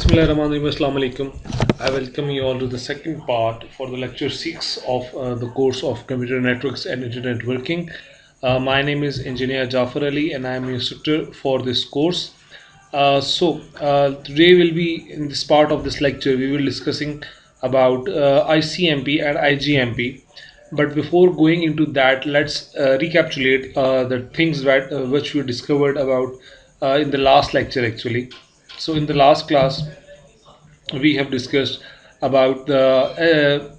Bismillahirrahmanirrahim. Assalamu alaikum. I welcome you all to the second part for the lecture 6 of the course of Computer Networks and Internet Working. My name is Engineer Jafar Ali and I am your instructor for this course. Today will be in this part of this lecture we will discussing about ICMP and IGMP. But before going into that, let's recapitulate the things that which we discovered about in the last lecture actually. So in the last class we have discussed about the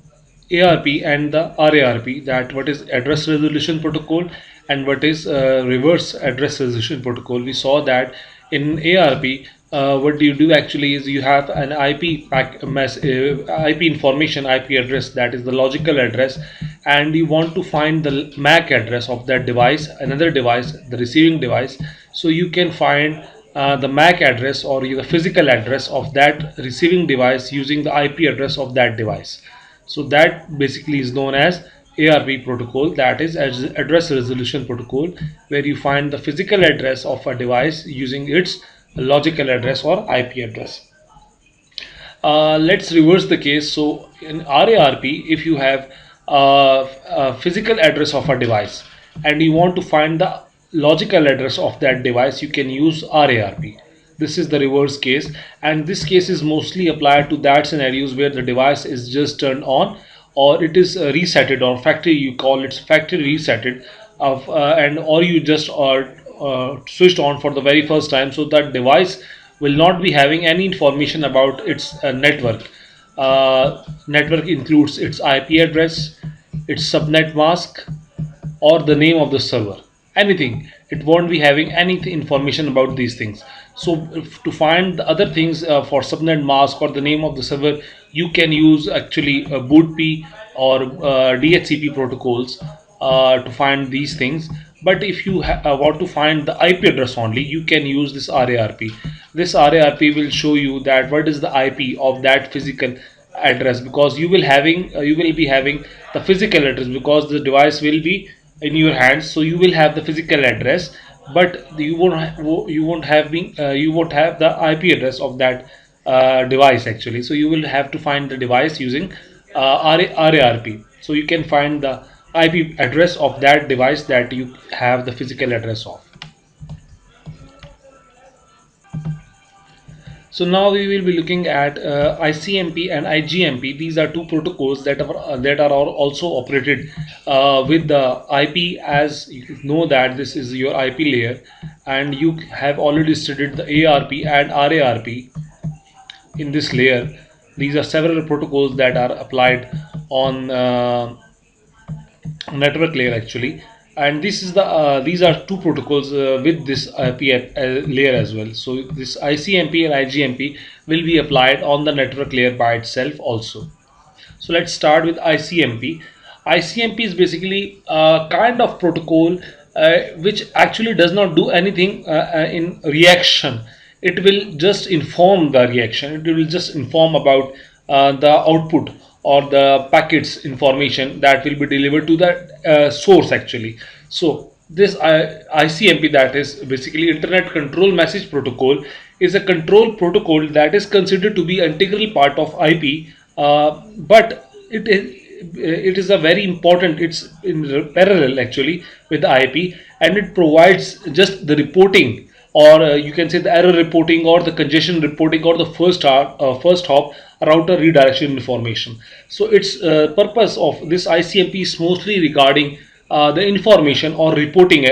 ARP and the RARP, that what is address resolution protocol and what is reverse address resolution protocol. We saw that in ARP what you do actually is you have an IP information, IP address, that is the logical address, and you want to find the MAC address of that device, another device, the receiving device. So you can find the MAC address or the physical address of that receiving device using the IP address of that device. So that basically is known as ARP protocol, that is address resolution protocol, where you find the physical address of a device using its logical address or IP address. Let's reverse the case. So in RARP, if you have a physical address of a device and you want to find the logical address of that device, you can use RARP. This is the reverse case, and this case is mostly applied to that scenarios where the device is just turned on or it is resetted, or factory, you call it factory resetted of and or you just are switched on for the very first time, so that device will not be having any information about its network. Network includes its IP address, its subnet mask, or the name of the server, anything. It won't be having any information about these things. So to find the other things for subnet mask or the name of the server, you can use actually bootp or DHCP protocols to find these things. But if you want to find the IP address only, you can use this RARP. This RARP will show you that what is the IP of that physical address, because you will be having the physical address, because the device will be in your hands. So you will have the physical address, but you won't have the IP address of that device actually. So you will have to find the device using RARP. So you can find the IP address of that device that you have the physical address of. So now we will be looking at ICMP and IGMP. These are two protocols that are also operated with the IP. As you know that this is your IP layer, and you have already studied the ARP and RARP in this layer. These are several protocols that are applied on network layer actually, and these are two protocols with this IP layer as well. So this ICMP and IGMP will be applied on the network layer by itself also. So let's start with ICMP. ICMP is basically a kind of protocol which actually does not do anything in reaction. It will just inform the reaction. It will just inform about the output or the packets information that will be delivered to the source actually. So this ICMP, that is basically Internet Control Message Protocol, is a control protocol that is considered to be an integral part of IP, but it is a very important, it's in parallel actually with the IP, and it provides just the reporting, or you can say the error reporting or the congestion reporting or the first hop router redirection information. So its purpose of this ICMP is mostly regarding the information or reporting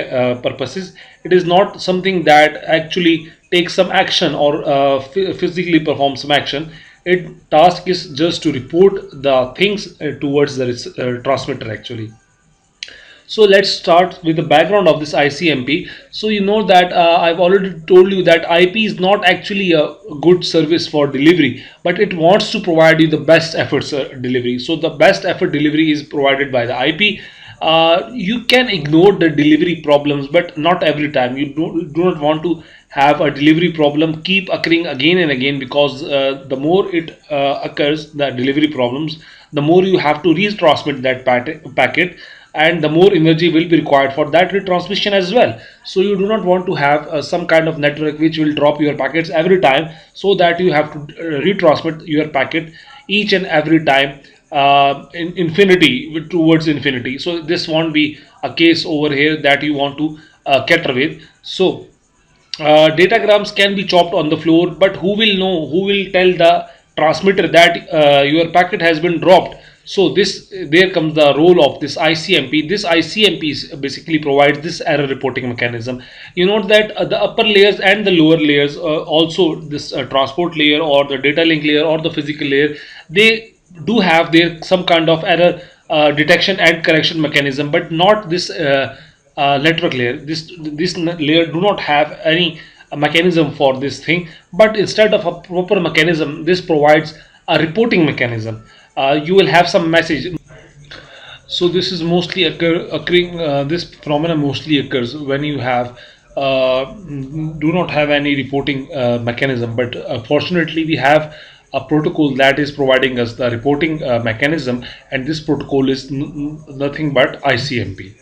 purposes. It is not something that actually takes some action or physically performs some action. Its task is just to report the things towards the transmitter actually. So let's start with the background of this ICMP. So you know that I've already told you that IP is not actually a good service for delivery, but it wants to provide you the best efforts delivery. So the best effort delivery is provided by the IP. You can ignore the delivery problems, but not every time. You do not want to have a delivery problem keep occurring again and again, because the more it occurs, the delivery problems, the more you have to retransmit that packet. and the more energy will be required for that retransmission as well. So you do not want to have some kind of network which will drop your packets every time, so that you have to retransmit your packet each and every time in infinity, towards infinity. So this won't be a case over here that you want to cater with. So datagrams can be chopped on the floor, but who will know, who will tell the transmitter that your packet has been dropped? So this, there comes the role of this ICMP. This ICMP basically provides this error reporting mechanism. You note that the upper layers and the lower layers, also this transport layer or the data link layer or the physical layer, they do have their some kind of error detection and correction mechanism, but not this network layer. This layer do not have any mechanism for this thing, but instead of a proper mechanism, this provides a reporting mechanism. You will have some message. So this is mostly occurring. This phenomena mostly occurs when you have do not have any reporting mechanism. But fortunately, we have a protocol that is providing us the reporting mechanism, and this protocol is nothing but ICMP.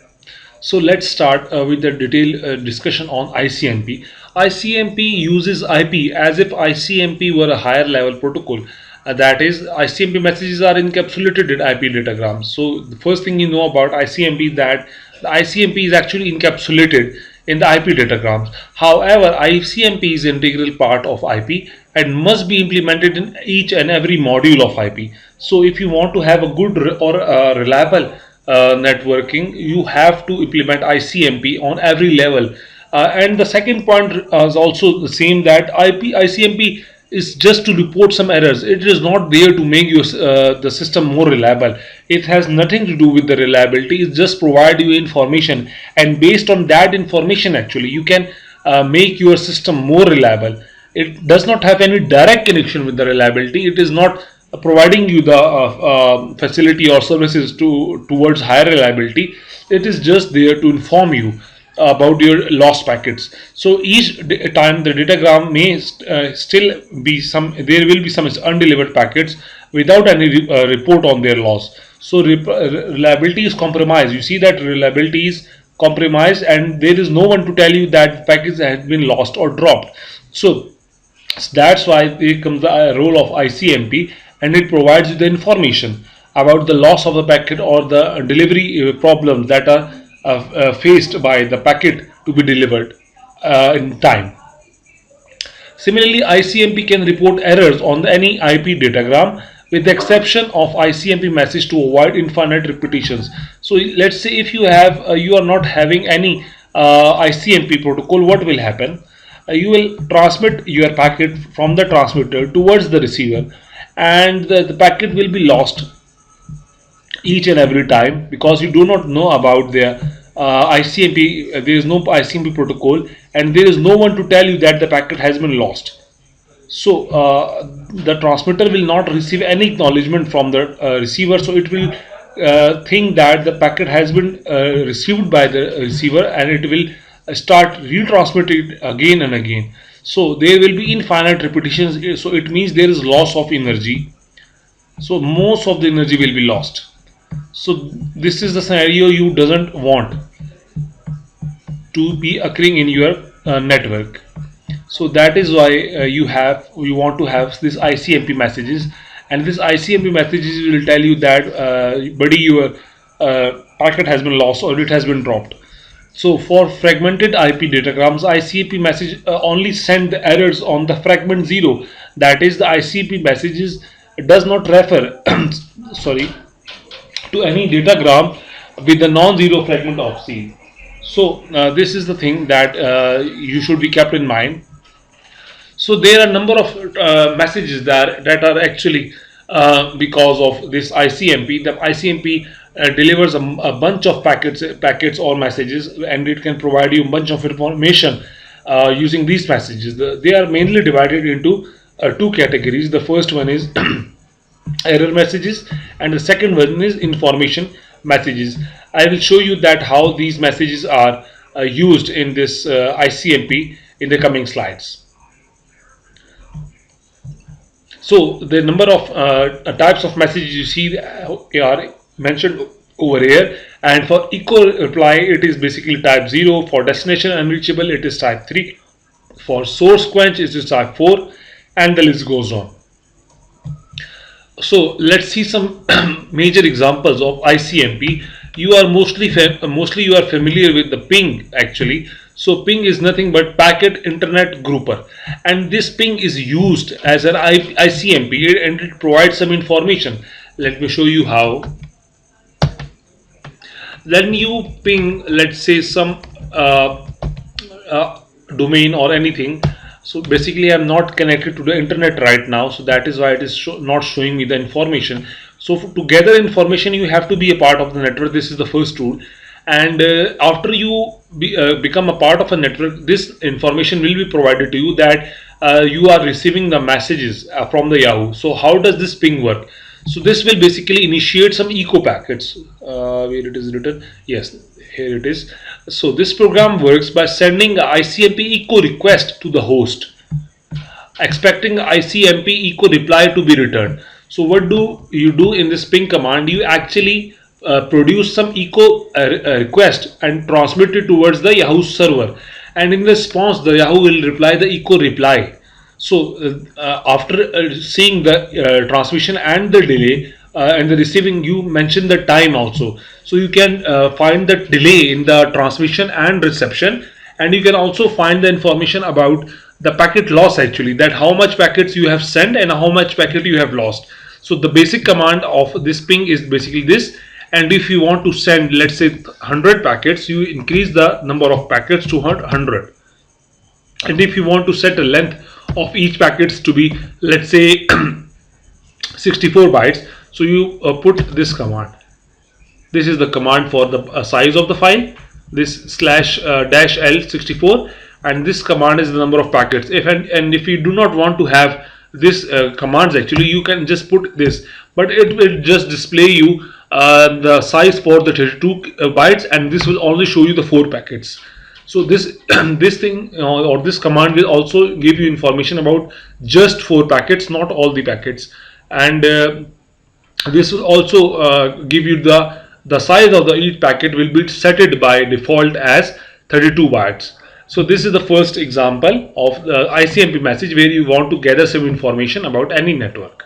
So let's start with the detailed discussion on ICMP. ICMP uses IP as if ICMP were a higher level protocol. That is, ICMP messages are encapsulated in IP datagrams. So the first thing you know about ICMP is that the ICMP is actually encapsulated in the IP datagrams. However, ICMP is an integral part of IP and must be implemented in each and every module of IP. So if you want to have a good or reliable networking, you have to implement ICMP on every level. And the second point is also the same, that ICMP is just to report some errors. It is not there to make your the system more reliable. It has nothing to do with the reliability. It just provide you information, and based on that information, actually, you can make your system more reliable. It does not have any direct connection with the reliability. It is not providing you the facility or services towards higher reliability. It is just there to inform you about your lost packets. So each time the datagram may still be some, there will be some undelivered packets without any report on their loss. So reliability is compromised. You see that reliability is compromised, and there is no one to tell you that packets has been lost or dropped. So that's why there comes the role of ICMP, and it provides you the information about the loss of the packet or the delivery problems that are faced by the packet to be delivered in time. Similarly, ICMP can report errors on any IP datagram with the exception of ICMP message to avoid infinite repetitions. So let's say if you have you are not having any ICMP protocol, what will happen? You will transmit your packet from the transmitter towards the receiver, and the packet will be lost each and every time because you do not know about their ICMP. There is no ICMP protocol, and there is no one to tell you that the packet has been lost. So the transmitter will not receive any acknowledgement from the receiver, so it will think that the packet has been received by the receiver, and it will start retransmitting again and again. So there will be infinite repetitions, so it means there is loss of energy. So most of the energy will be lost. So this is the scenario you doesn't want to be occurring in your network. So that is why you want to have this ICMP messages, and this ICMP messages will tell you that buddy, your packet has been lost or it has been dropped. So for fragmented IP datagrams, ICMP message only send the errors on the fragment 0. That is, the ICMP messages does not refer sorry, to any datagram with the non-zero fragment of C. So this is the thing that you should be kept in mind. So there are a number of messages that are actually because of this ICMP. The ICMP delivers a bunch of packets or messages, and it can provide you a bunch of information using these messages. They are mainly divided into two categories. The first one is error messages, and the second one is information messages. I will show you that how these messages are used in this ICMP in the coming slides. So the number of types of messages you see are mentioned over here, And for echo reply, it is basically type 0. For destination unreachable, it is type 3. For source quench, it is type 4, and the list goes on. So let's see some major examples of ICMP. You are mostly you are familiar with the ping actually. So ping is nothing but packet internet grouper, and this ping is used as an ICMP, and it provides some information. Let me show you how. Then you ping, let's say, some domain or anything. So basically I'm not connected to the internet right now, so that is why it is not showing me the information. So to gather information, you have to be a part of the network. This is the first rule. And after you become a part of a network, this information will be provided to you that you are receiving the messages from the Yahoo. So how does this ping work? So this will basically initiate some echo packets. Where it is written? Yes, here it is. So this program works by sending a ICMP echo request to the host, expecting ICMP echo reply to be returned. So what do you do in this ping command? You actually produce some echo request and transmit it towards the Yahoo server, and in response the Yahoo will reply the echo reply. So after seeing the transmission and the delay and the receiving, you mention the time also. So you can find the delay in the transmission and reception, and you can also find the information about the packet loss actually, that how much packets you have sent and how much packet you have lost. So the basic command of this ping is basically this. And if you want to send, let's say, 100 packets, you increase the number of packets to 100. And if you want to set a length of each packets to be, let's say, 64 bytes, so you put this command. This is the command for the size of the file, this slash dash L64, and this command is the number of packets. And if you do not want to have this commands actually, you can just put this, but it will just display you the size for the 32 bytes, and this will only show you the 4 packets. So this this thing or this command will also give you information about just 4 packets, not all the packets. And this will also give you the size of the each packet will be set it by default as 32 bytes. So this is the first example of the ICMP message where you want to gather some information about any network.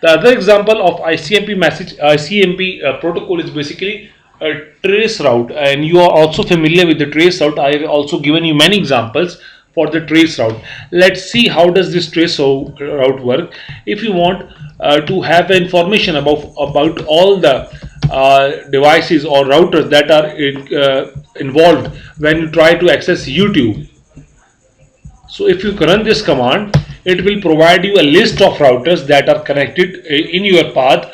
The other example of ICMP message, ICMP protocol is basically a trace route, and you are also familiar with the trace route. I have also given you many examples for the trace route. Let's see how does this trace route work. If you want to have information about all the devices or routers that are involved when you try to access YouTube. So if you run this command, it will provide you a list of routers that are connected in your path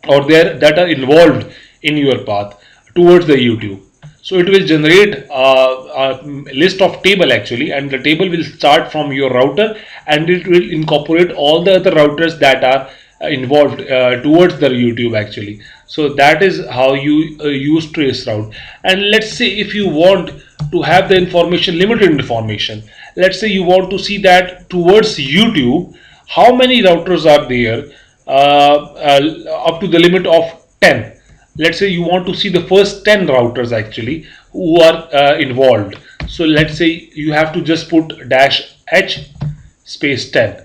or that are involved in your path towards the YouTube. So it will generate a list of table actually, and the table will start from your router, and it will incorporate all the other routers that are involved towards the YouTube actually. So that is how you use trace route. And let's say if you want to have the information, limited information, let's say you want to see that towards YouTube how many routers are there up to the limit of 10. Let's say you want to see the first 10 routers actually who are involved. So let's say you have to just put dash h space 10,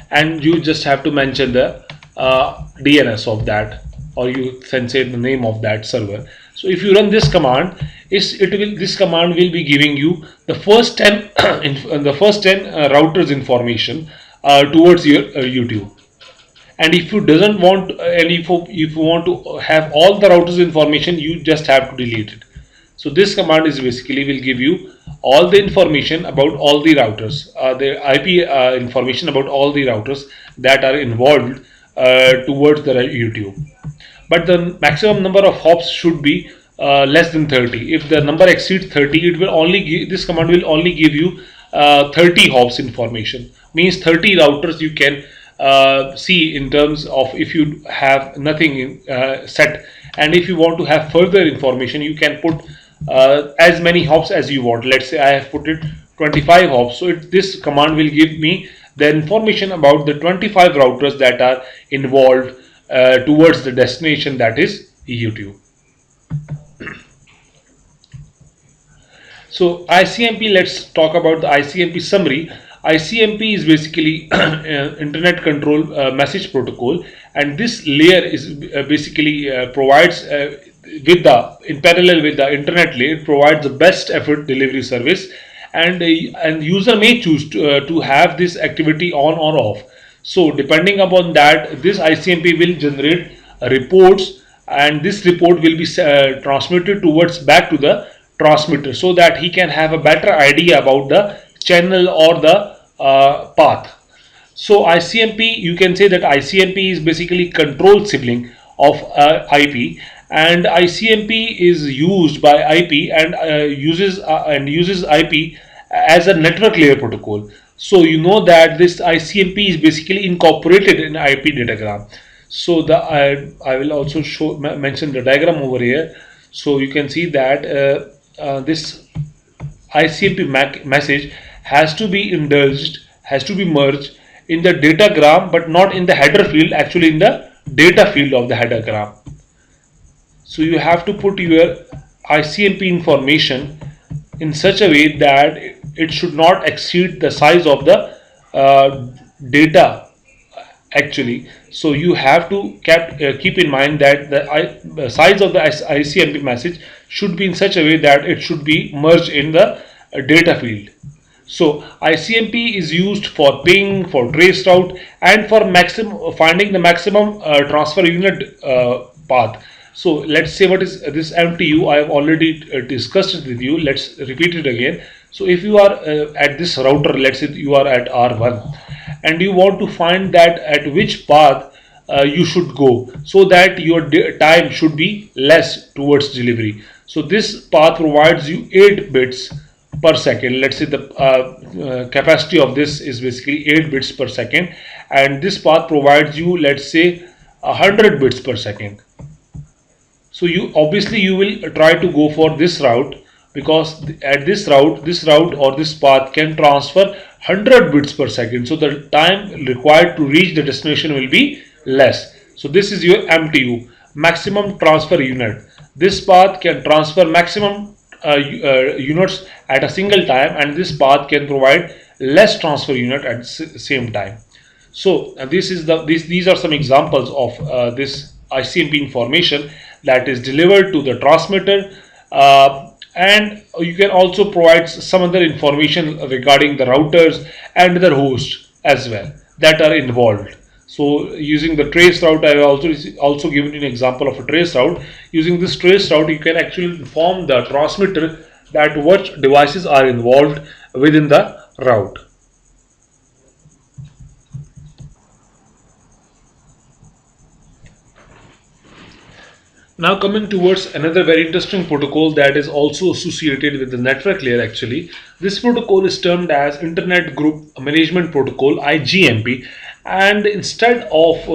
and you just have to mention the DNS of that, or you can say the name of that server. So if you run this command, this command will be giving you the first 10 routers information towards your YouTube. And if you doesn't want, and if you want to have all the routers information, you just have to delete it. So this command is basically will give you all the information about all the routers, the IP information about all the routers that are involved towards the YouTube. But the maximum number of hops should be less than 30. If the number exceeds 30, it will only give, this command will only give you 30 hops information. Means 30 routers you can see in terms of if you have nothing in, set. And if you want to have further information, you can put as many hops as you want. Let's say I have put it 25 hops. So this command will give me the information about the 25 routers that are involved towards the destination, that is YouTube. So ICMP, let's talk about the ICMP summary. ICMP is basically Internet Control Message Protocol, and this layer is basically provides with the in parallel with the Internet layer, it provides the best effort delivery service, and user may choose to have this activity on or off. So depending upon that, this ICMP will generate reports, and this report will be transmitted towards back to the transmitter, so that he can have a better idea about the channel or the path. So ICMP, you can say that ICMP is basically control sibling of IP, and ICMP is used by IP and uses IP as a network layer protocol. So you know that this ICMP is basically incorporated in IP datagram. So I will also mention the diagram over here. So you can see that this ICMP message has to be indulged, has to be merged in the datagram, but not in the header field, actually in the data field of the headergram. So you have to put your ICMP information in such a way that it should not exceed the size of the data actually. So you have to keep in mind that the size of the ICMP message should be in such a way that it should be merged in the data field. So ICMP is used for ping, for trace route, and for finding the maximum transfer unit path. So let's say what is this MTU. I have already discussed it with you. Let's repeat it again. So if you are at this router, let's say you are at R1, and you want to find that at which path you should go, so that your time should be less towards delivery. So this path provides you 8 bits per second. Let's say the capacity of this is basically 8 bits per second, and this path provides you, let's say, 100 bits per second. So you obviously you will try to go for this route, because at this route or this path can transfer 100 bits per second. So the time required to reach the destination will be less. So this is your MTU, maximum transfer unit. This path can transfer maximum units at a single time, and this path can provide less transfer unit at the same time. So these are some examples of this ICMP information that is delivered to the transmitter, and you can also provide some other information regarding the routers and the hosts as well that are involved. So using the trace route, I have also given you an example of a trace route. Using this trace route, you can actually inform the transmitter that what devices are involved within the route. Now coming towards another very interesting protocol that is also associated with the network layer actually. This protocol is termed as Internet Group Management Protocol, IGMP, and instead of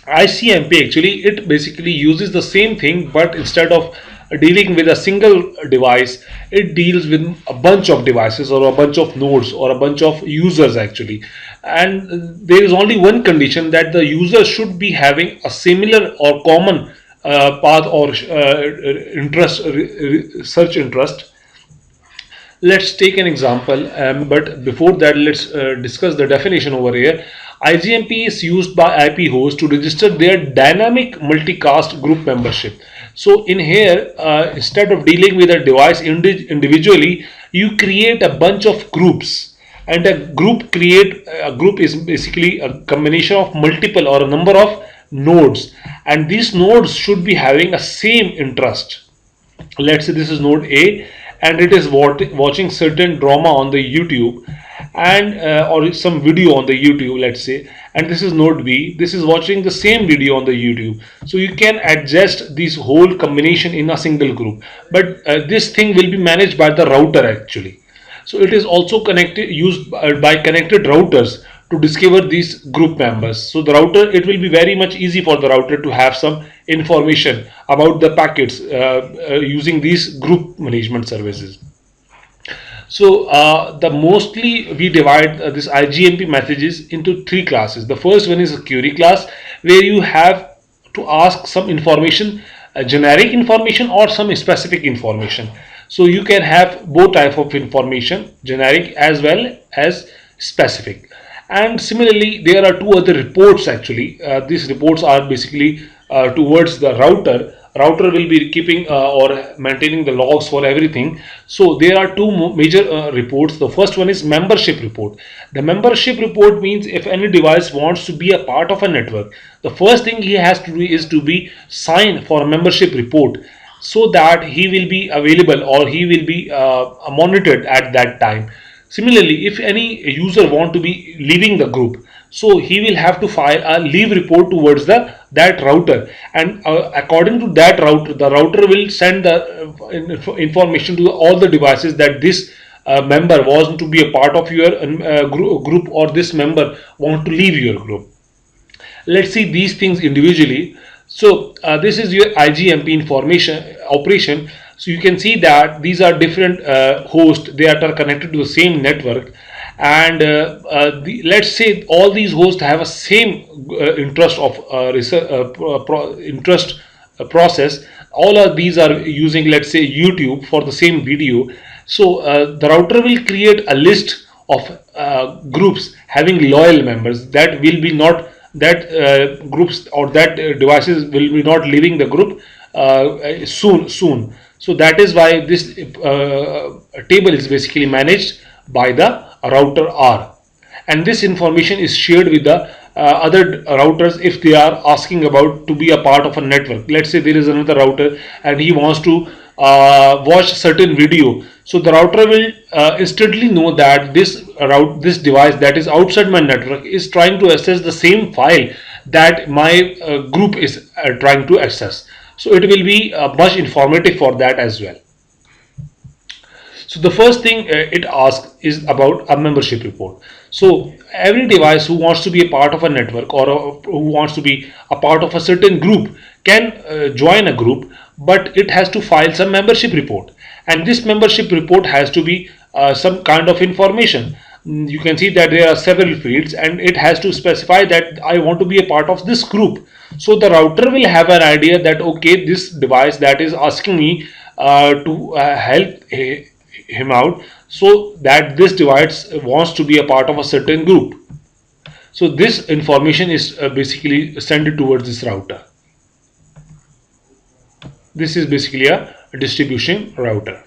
ICMP actually, it basically uses the same thing, but instead of dealing with a single device, it deals with a bunch of devices or a bunch of nodes or a bunch of users actually. And there is only one condition, that the user should be having a similar or common path or search interest. Let's take an example, but before that, let's discuss the definition over here. IGMP is used by IP hosts to register their dynamic multicast group membership. So in here, instead of dealing with a device individually, you create a bunch of groups, and a group is basically a combination of multiple or a number of nodes, and these nodes should be having a same interest. Let's say this is node A, and it is watching certain drama on the YouTube, and or some video on the YouTube, let's say, and this is node B, this is watching the same video on the YouTube. So you can adjust this whole combination in a single group, but this thing will be managed by the router actually. So it is also used by connected routers to discover these group members. So the router, it will be very much easy for the router to have some information about the packets using these group management services. So the mostly we divide this IGMP messages into 3 classes. The first one is a query class, where you have to ask some information a generic information or some specific information. So you can have both type of information, generic as well as specific. And similarly, there are two other reports actually. These reports are basically towards the router. Router will be keeping or maintaining the logs for everything. So there are two major reports. The first one is membership report. The membership report means if any device wants to be a part of a network, the first thing he has to do is to be signed for a membership report, so that he will be available or he will be monitored at that time. Similarly, if any user want to be leaving the group, so he will have to file a leave report towards the that router, and according to that router, the router will send the information to all the devices that this member was to be a part of your group, or this member want to leave your group. Let's see these things individually. So this is your IGMP information operation. So you can see that these are different hosts, they are connected to the same network, and let's say all these hosts have a same interest of research, interest process. All of these are using, let's say, YouTube for the same video. So the router will create a list of groups having loyal members that will be not that groups or that devices will be not leaving the group soon. So that is why this table is basically managed by the router R, and this information is shared with the other routers if they are asking about to be a part of a network. Let's say there is another router and he wants to watch certain video, so the router will instantly know that this device that is outside my network is trying to access the same file that my group is trying to access. So it will be much informative for that as well. So the first thing it asks is about a membership report. So every device who wants to be a part of a network, or who wants to be a part of a certain group, can join a group, but it has to file some membership report, and this membership report has to be some kind of information. You can see that there are several fields, and it has to specify that I want to be a part of this group. So the router will have an idea that okay, this device that is asking me to help him out, so that this device wants to be a part of a certain group. So this information is basically sent towards this router. This is basically a distribution router.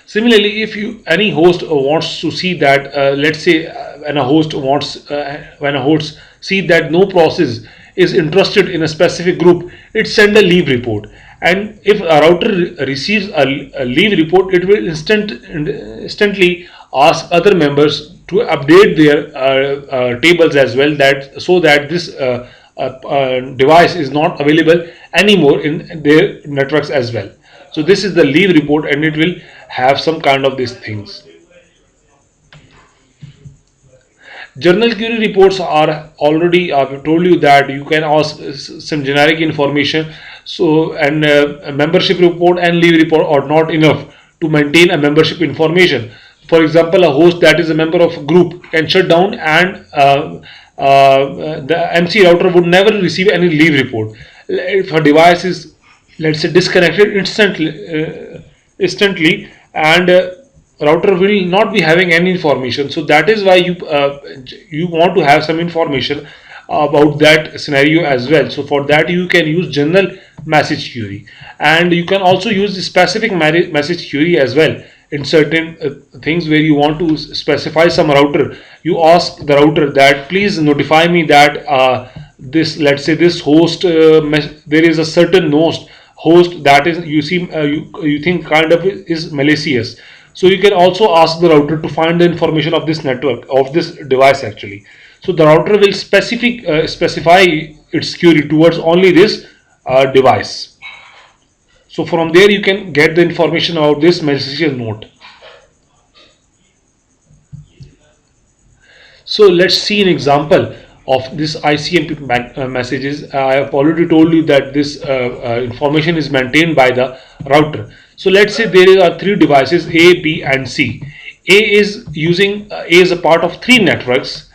Similarly, if any host wants to see that, let's say when a host see that no process is interested in a specific group, it send a leave report. And if a router receives a leave report, it will instantly ask other members to update their tables as well, that so that this device is not available anymore in their networks as well. So this is the leave report, and it will have some kind of these things. Journal query reports are already, I've told you that you can ask some generic information. So, and a membership report and leave report are not enough to maintain a membership information. For example, a host that is a member of a group can shut down, and the MC router would never receive any leave report. If a device is, let's say, disconnected instantly, and router will not be having any information. So that is why you want to have some information about that scenario as well. So for that you can use general message query, and you can also use the specific message query as well. In certain things where you want to specify some router, you ask the router that please notify me that this, let's say, this host there is a certain host that is, you see, you think kind of is malicious. So you can also ask the router to find the information of this network, of this device actually. So the router will specify its query towards only this device. So from there you can get the information about this malicious node. So let's see an example of this ICMP messages. I have already told you that this information is maintained by the router. So let's say there are three devices, A, B and C. A is a part of three networks,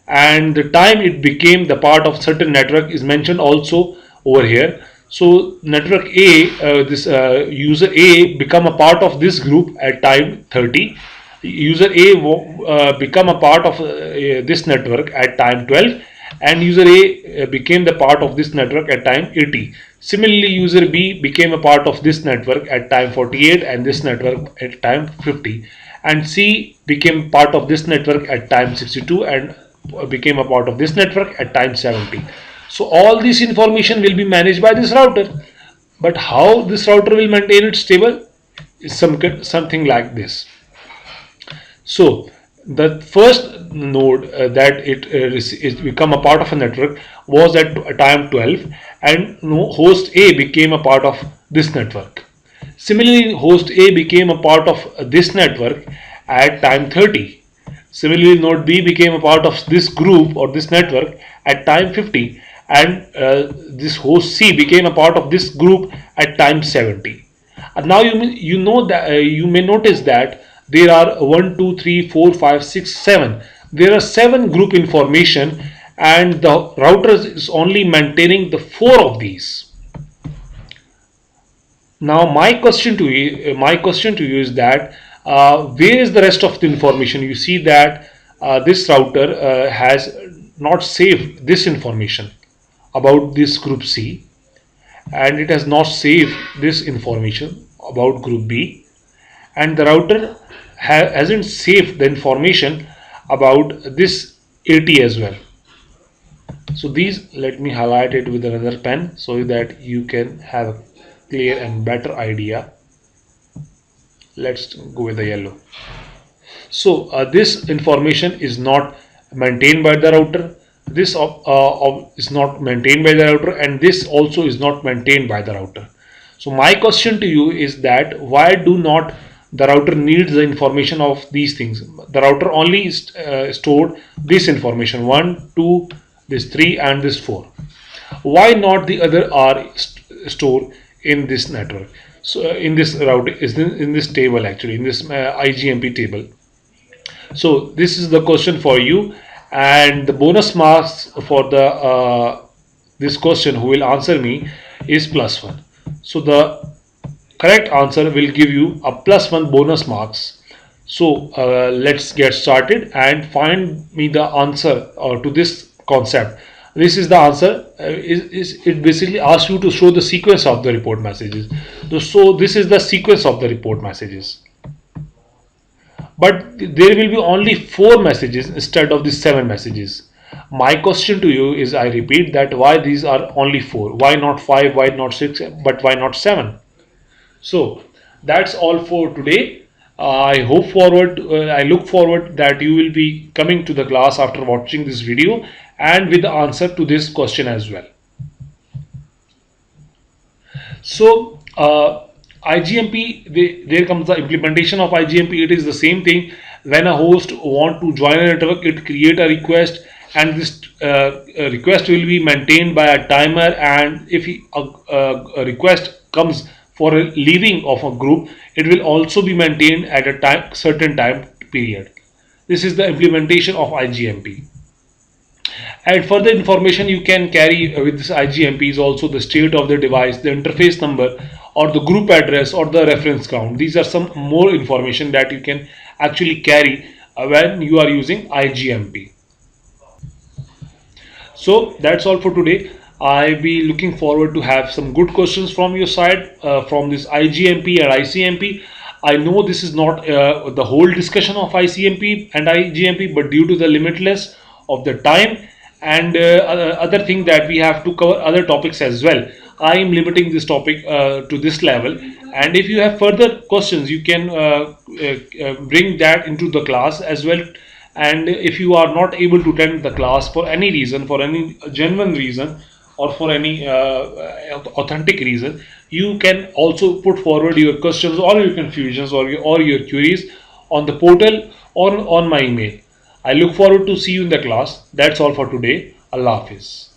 and the time it became the part of certain network is mentioned also over here. So network A, this user A become a part of this group at time 30. User A become a part of this network at time 12, and user A became the part of this network at time 80. Similarly, user B became a part of this network at time 48 and this network at time 50, and C became part of this network at time 62 and became a part of this network at time 70. So all this information will be managed by this router. But how this router will maintain its table is something like this. So the first node that it become a part of a network was at time 12, and host A became a part of this network. Similarly, host A became a part of this network at time 30. Similarly, node B became a part of this group or this network at time 50, and this host C became a part of this group at time 70. And now you know that you may notice that there are 1, 2, 3, 4, 5, 6, 7. There are 7 group information, and the router is only maintaining the 4 of these. Now my question to you is that where is the rest of the information? You see that this router has not saved this information about this group C, and it has not saved this information about group B, and the router hasn't saved the information about this AT as well. So these, let me highlight it with another pen so that you can have a clear and better idea. Let's go with the yellow. So this information is not maintained by the router. This is not maintained by the router, and this also is not maintained by the router. So my question to you is that why do not the router needs the information of these things? The router only stored this information 1, 2, this 3 and this 4. Why not the other are stored in this network? So in this router is in this table, actually in this IGMP table. So this is the question for you, and the bonus marks for the this question who will answer me is +1. So the correct answer will give you a +1 bonus marks. So let's get started and find me the answer to this concept. This is the answer. It basically asks you to show the sequence of the report messages. So this is the sequence of the report messages. But there will be only 4 messages instead of the 7 messages. My question to you is, I repeat, that why these are only 4? Why not 5? Why not 6? But why not 7? So that's all for today. I look forward that you will be coming to the class after watching this video and with the answer to this question as well. So IGMP, there comes the implementation of IGMP. It is the same thing. When a host want to join a network, it create a request, and this request will be maintained by a timer, and if a request comes for a leaving of a group, it will also be maintained at a certain time period. This is the implementation of IGMP. And further information you can carry with this IGMP is also the state of the device, the interface number, or the group address, or the reference count. These are some more information that you can actually carry when you are using IGMP. So that's all for today. I'll be looking forward to have some good questions from your side from this IGMP and ICMP. I know this is not the whole discussion of ICMP and IGMP, but due to the limitless of the time and other thing that we have to cover other topics as well, I am limiting this topic to this level. And if you have further questions, you can bring that into the class as well. And if you are not able to attend the class for any reason, for any genuine reason, or for any authentic reason, you can also put forward your questions or your confusions or your queries on the portal or on my email. I look forward to see you in the class. That's all for today. Allah Hafiz.